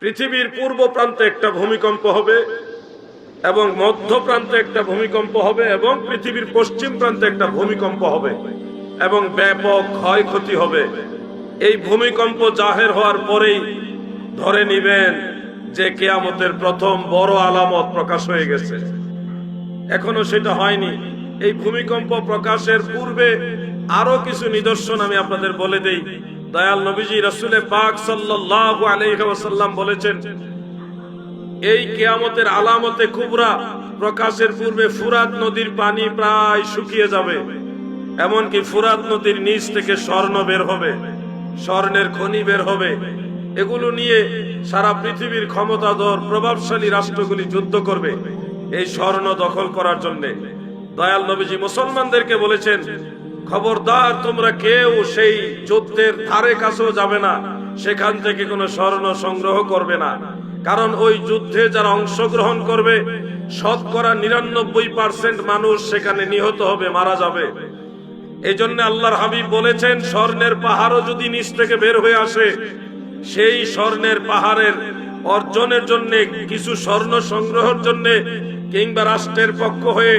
পৃথিবীর পূর্ব প্রান্তে একটা ভূমিকম্প হবে এবং মধ্য প্রান্তে একটা ভূমিকম্প হবে এবং পৃথিবীর পশ্চিম প্রান্তে একটা ভূমিকম্প হবে এবং ব্যাপক ক্ষয়ক্ষতি হবে। এই ভূমিকম্প জাহের হওয়ার পরেই ধরে নিবেন যে কিয়ামতের প্রথম বড় আলামত প্রকাশ হয়ে গেছে। এখনো সেটা হয়নি। এই ভূমিকম্প প্রকাশের পূর্বে আরো কিছু নিদর্শন আমি আপনাদের বলে দেই। দয়াল নবীজি রাসূলে পাক সাল্লাল্লাহু আলাইহি ওয়াসাল্লাম বলেছেন, এই কিয়ামতের আলামতে কুবরা প্রকাশের পূর্বে ফুরাত নদীর পানি প্রায় শুকিয়ে যাবে, এমনকি ফুরাত নদীর নিচ থেকে স্বর্ণ বের হবে, স্বর্ণের খনি বের হবে। এগুলো নিয়ে সারা পৃথিবীর ক্ষমতাধর প্রভাবশালী রাষ্ট্রগুলি যুদ্ধ করবে এই স্বর্ণ দখল করার জন্য। দয়াল নবীজি মুসলমানদেরকে বলেছেন, খবরদার তোমরা কেউ সেই যুদ্ধের ধারে কাছেও যাবে না, সেখান থেকে কোনো স্বর্ণ সংগ্রহ করবে না। কারণ ওই যুদ্ধে যারা অংশগ্রহণ করবে শতকরা ৯৯% মানুষ সেখানে নিহত হবে, মারা যাবে। এই জন্য আল্লাহর হাবিব বলেছেন, স্বর্ণের পাহাড়ও যদি নিচ থেকে বের হয়ে আসে, সেই স্বর্ণের পাহাড়ের অর্জনের জন্য, কিছু স্বর্ণ সংগ্রহের জন্য, কিংবা রাষ্ট্রের পক্ষ হয়ে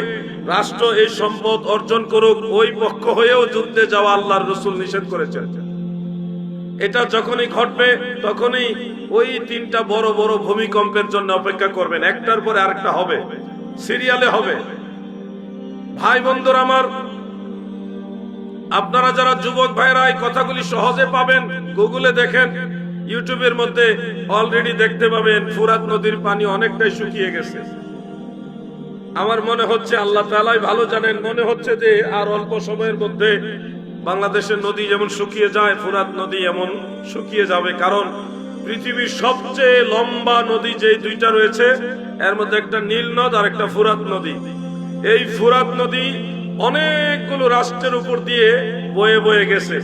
রাষ্ট্র এই সম্পদ অর্জন করুক, ওই পক্ষ হয়েও যুদ্ধে যাওয়া আল্লাহর রাসূল নিষেধ করেছেন। এটা যখনই ঘটবে তখনই ওই তিনটা বড় বড় ভূমিকম্পের জন্য অপেক্ষা করবেন, একটার পরে আরেকটা হবে, সিরিয়ালে হবে। ভাই বন্ধুরা আমার, আপনারা যারা যুবক ভাইরা এই কথাগুলি সহজে পাবেন, গুগলে দেখেন, ইউটিউবের মধ্যে অলরেডি দেখতে পাবেন ফুরাত নদীর পানি অনেকটাই শুকিয়ে গেছে। আমার মনে হচ্ছে, আল্লাহ তাআলাই ভালো জানেন, মনে হচ্ছে যে আর অল্প সময়ের মধ্যে বাংলাদেশের নদী যেমন শুকিয়ে যায়, ফুরাত নদী এমন শুকিয়ে যাবে। কারণ পৃথিবীর সবচেয়ে লম্বা নদী যে দুইটা রয়েছে, এর মধ্যে একটা নীল নদ আর একটা ফুরাত নদী। এই ফুরাত নদী অনেকগুলো রাষ্ট্রের উপর দিয়ে বয়ে বয়ে গেছে।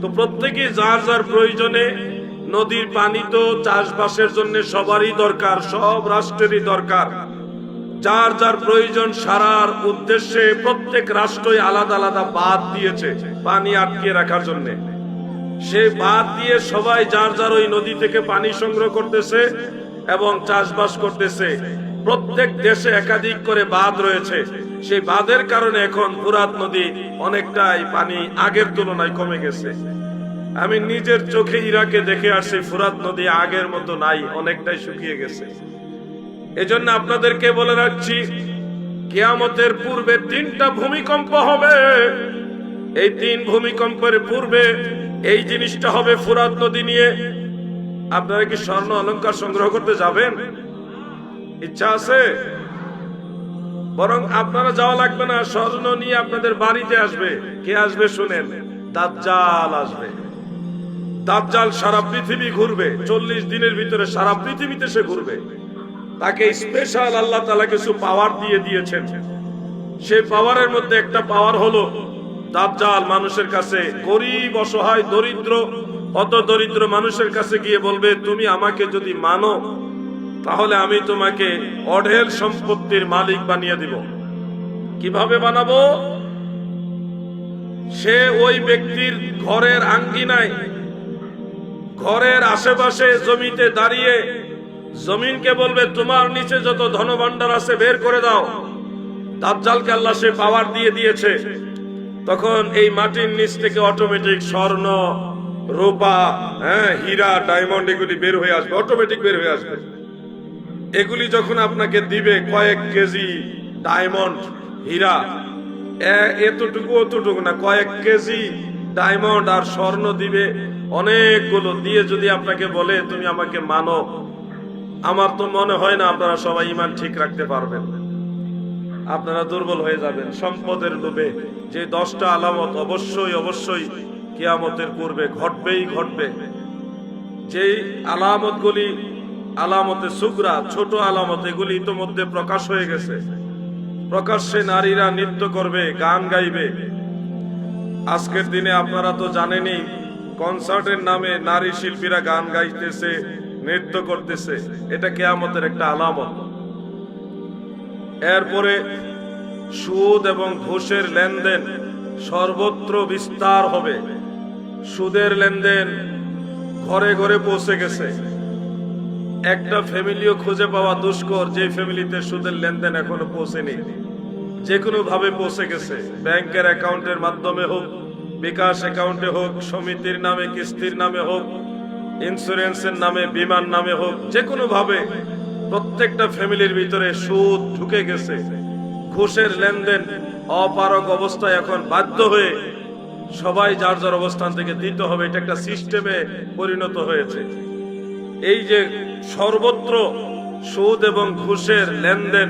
তো প্রত্যেকে যার যার প্রয়োজনে, নদীর পানি তো চাষবাসের জন্য সবারই দরকার, সব রাষ্ট্রেরই দরকার। যার যার প্রয়োজন সারার উদ্দেশ্যে প্রত্যেক রাষ্ট্রই আলাদা আলাদা বাঁধ দিয়েছে পানি আটকে রাখার জন্য। সেই বাঁধ দিয়ে সবাই যার যার ওই নদী থেকে পানি সংগ্রহ করতেছে এবং চাষবাস করতেছে। প্রত্যেক দেশে একাধিক করে বাঁধ রয়েছে। সেই বাঁধের কারণে এখন ফুরাত নদী অনেকটাই পানি আগের তুলনায় কমে গেছে। আমি নিজের চোখে ইরাকে দেখে আসছি, ফুরাত নদী আগের মতো নাই, অনেকটাই শুকিয়ে গেছে। এজন্য আপনাদেরকে বলে রাখছি, কিয়ামতের পূর্বে তিনটা ভূমিকম্প হবে। এই তিন ভূমিকম্পের পূর্বে এই জিনিসটা হবে ফুরাত নদী নিয়ে। আপনারা কি স্বর্ণ অলংকার সংগ্রহ করতে যাবেন? ইচ্ছা আছে? বরং আপনারা যাওয়া লাগবে না, স্বর্ণ নিয়ে আপনাদের বাড়িতে আসবে। কে আসবে শুনেন? দাজ্জাল আসবে। দাজ্জাল সারা পৃথিবী ঘুরবে, 40 দিনের ভিতরে সারা পৃথিবীতে সে ঘুরবে। তাকে স্পেশাল আল্লাহ তাআলা কিছু পাওয়ার দিয়ে দিয়েছেন। সেই পাওয়ারের মধ্যে একটা পাওয়ার হলো, দাজ্জাল মানুষের কাছে, গরিব, অসহায়, দরিদ্র, অত দরিদ্র মানুষের কাছে গিয়ে বলবে, তুমি আমাকে যদি মানো তাহলে আমি তোমাকে অঢেল সম্পত্তির মালিক বানিয়ে দিব। কিভাবে বানাবো? সে ওই ব্যক্তির ঘরের আঙ্গিনায়, ঘরের আশেপাশে জমিতে দাঁড়িয়ে জমিনকে বলবে, তোমার নিচে যত ধনভাণ্ডার আছে বের করে দাও। দাজ্জালকে আল্লাহ সে পাওয়ার দিয়ে দিয়েছে। তখন এই মাটির নিচ থেকে অটোমেটিক স্বর্ণ, রূপা, হীরা, ডায়মন্ড এগুলি বের হয়ে আসবে, অটোমেটিক বের হয়ে আসবে। এগুলি যখন আপনাকে দিবে, কয়েক কেজি ডায়মন্ড, হীরা, এতটুকু অতটুকু না, কয়েক কেজি ডায়মন্ড আর স্বর্ণ দিবে অনেকগুলো, দিয়ে যদি আপনাকে বলে তুমি আমাকে মানো, আমার তো মনে হয় না আপনারা সবাই ঈমান ঠিক রাখতে পারবেন। আপনারা দুর্বল হয়ে যাবেন সম্পদের লোভে। যে 10টা আলামত অবশ্যই অবশ্যই কিয়ামতের পূর্বে ঘটবেই ঘটবে। যেই আলামতগুলি আলামতে সুগরা, ছোট আলামত, এগুলি ইতোমধ্যে প্রকাশ হয়ে গেছে। প্রকাশ্যে নারীরা নৃত্য করবে, গান গাইবে। আজকের দিনে আপনারা তো জানেনই, কনসার্টের নামে নারী শিল্পীরা গান গাইতেছে, নৃত্য করতেছে। এটা কিয়ামতের একটা আলামত। এরপরে সুদ এবং ঘুষের লেনদেন সর্বত্র বিস্তার হবে। সুদের লেনদেন ঘরে ঘরে পৌঁছে গেছে। একটা ফ্যামিলিও খুঁজে পাওয়া দুষ্কর যে ফ্যামিলিতে সুদের লেনদেন এখনো পৌঁছেনি। যে কোনো ভাবে পৌঁছে গেছে, ব্যাংকের অ্যাকাউন্টের মাধ্যমে হোক, বিকাশ অ্যাকাউন্টে হোক, সমিতির নামে, কিস্তির নামে হোক, ইন্স্যুরেন্সের নামে, বীমার নামে হোক, যে কোনো ভাবে প্রত্যেকটা ফ্যামিলির ভিতরে সুদ ঢুকে গেছে। ঘুষের লেনদেন অপারগ অবস্থায় এখন বাধ্য হয়ে সবাই যার যার অবস্থান থেকে দিতে হবে, এটা একটা সিস্টেমে পরিণত হয়েছে। এই যে সর্বত্র সুদ এবং ঘুষের লেনদেন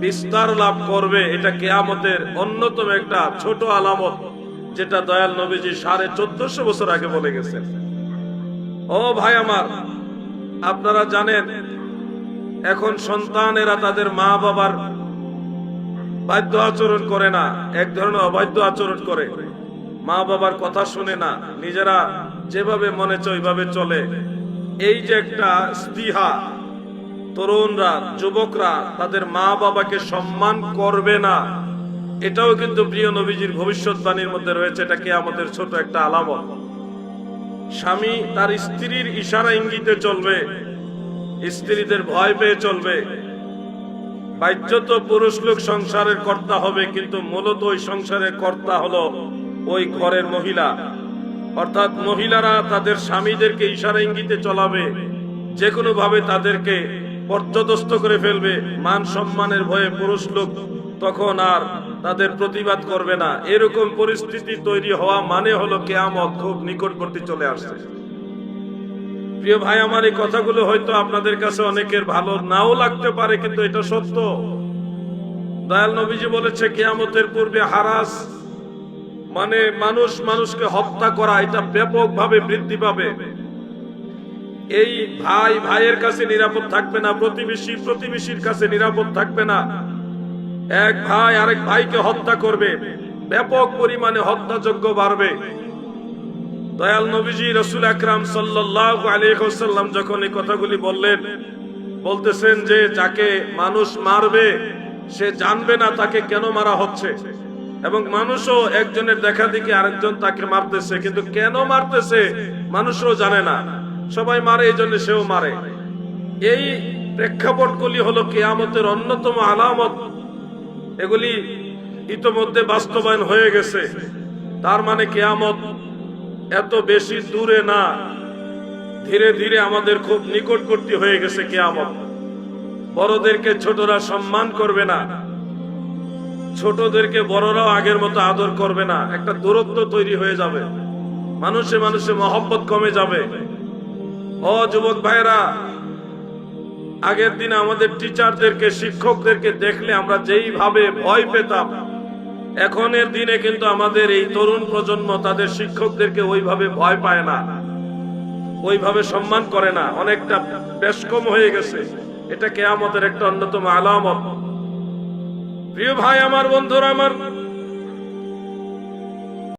বিস্তার লাভ করবে, এটা কিয়ামতের অন্যতম একটা ছোট আলামত, যেটা দয়াল নবীজি 1450 বছর আগে বলে গেছেন। ও ভাই আমার, আপনারা জানেন এখন সন্তানেরা তাদের মা বাবার বাধ্য আচরণ করে না, এক ধরনের অবাধ্য আচরণ করে, মা বাবার কথা শুনে না, নিজেরা যেভাবে মনে চায় ওইভাবে চলে। এই যে একটা স্পৃহা, তরুণরা, যুবকরা তাদের মা বাবাকে সম্মান করবে না, এটাও কিন্তু প্রিয় নবীজির ভবিষ্যৎবাণীর মধ্যে রয়েছে। এটা কিয়ামতের ছোট একটা আলামত। স্বামী তার স্ত্রীর ইশারা ইঙ্গিতে চলবে, স্ত্রীদের ভয় পেয়ে চলবে। বাহ্যত পুরুষ লোক সংসারের কর্তা হবে, কিন্তু মূলত ওই সংসারের কর্তা হলো ওই ঘরের মহিলা। অর্থাৎ মহিলারা তাদের স্বামীদেরকে ইশারা ইঙ্গিতে চলাবে, যে কোনো ভাবে তাদেরকে পর্যদস্ত করে ফেলবে। মান সম্মানের ভয়ে পুরুষ লোক তখন আর তাদের প্রতিবাদ করবে না। এরকম পরিস্থিতি তৈরি হওয়া মানে হলো কিয়ামত খুব নিকটবর্তী চলে আসছে। প্রিয় ভাই আমার, এই কথাগুলো হয়তো আপনাদের কাছে অনেকের ভালো নাও লাগতে পারে, কিন্তু এটা সত্য। দয়াল নবীজি বলেছে কিয়ামতের পূর্বে হারাস মানে মানুষ মানুষকে হত্যা করা, এটা ব্যাপকভাবে বৃদ্ধি পাবে। এই ভাই ভাইয়ের কাছে নিরাপদ থাকবে না, প্রতিবেশী প্রতিবেশীর কাছে নিরাপদ থাকবে না। এক ভাই আরেক ভাইকে হত্যা করবে, ব্যাপক পরিমাণে হত্যাযজ্ঞ বাড়বে। দয়াল নবীজি রাসূল আকরাম সাল্লাল্লাহু আলাইহি ওয়াসাল্লাম যখন এই কথাগুলি বললেন, বলতেছেন যে যাকে মানুষ মারবে সে জানবে না তাকে কেন মারা হচ্ছে, এবং মানুষও একজনের দেখা দেখি আরেকজন তাকে মারতেছে, কিন্তু কেন মারতেছে মানুষও জানে না। সবাই মারে, এই জন্য সেও মারে। এই প্রেক্ষাপটগুলি হলো কিয়ামতের অন্যতম আলামত। এগুলি ইতোমধ্যে বাস্তবায়ন হয়ে গেছে। তার মানে কিয়ামত এত বেশি দূরে না, ধীরে ধীরে আমাদের খুব নিকটবর্তী হয়ে গেছে কিয়ামত। বড়দেরকে ছোটরা সম্মান করবে না, ছোটদেরকে বড়রাও আগের মতো আদর করবে না। একটা দূরত্ব তৈরি হয়ে যাবে, মানুষে মানুষে মহব্বত কমে যাবে। ও যুবক ভাইরা, আগের দিনে আমাদের টিচারদেরকে, শিক্ষকদেরকে দেখলে আমরা যেইভাবে ভয় পেতাম, এখনের দিনে কিন্তু আমাদের এই তরুণ প্রজন্ম তাদের শিক্ষকদেরকে ওইভাবে ভয় পায় না, ওইভাবে সম্মান করে না, অনেকটা বেশ কম হয়ে গেছে। এটা কিয়ামতের একটা অন্যতম আলামত। প্রিয় ভাই আমার, বন্ধুরা আমার,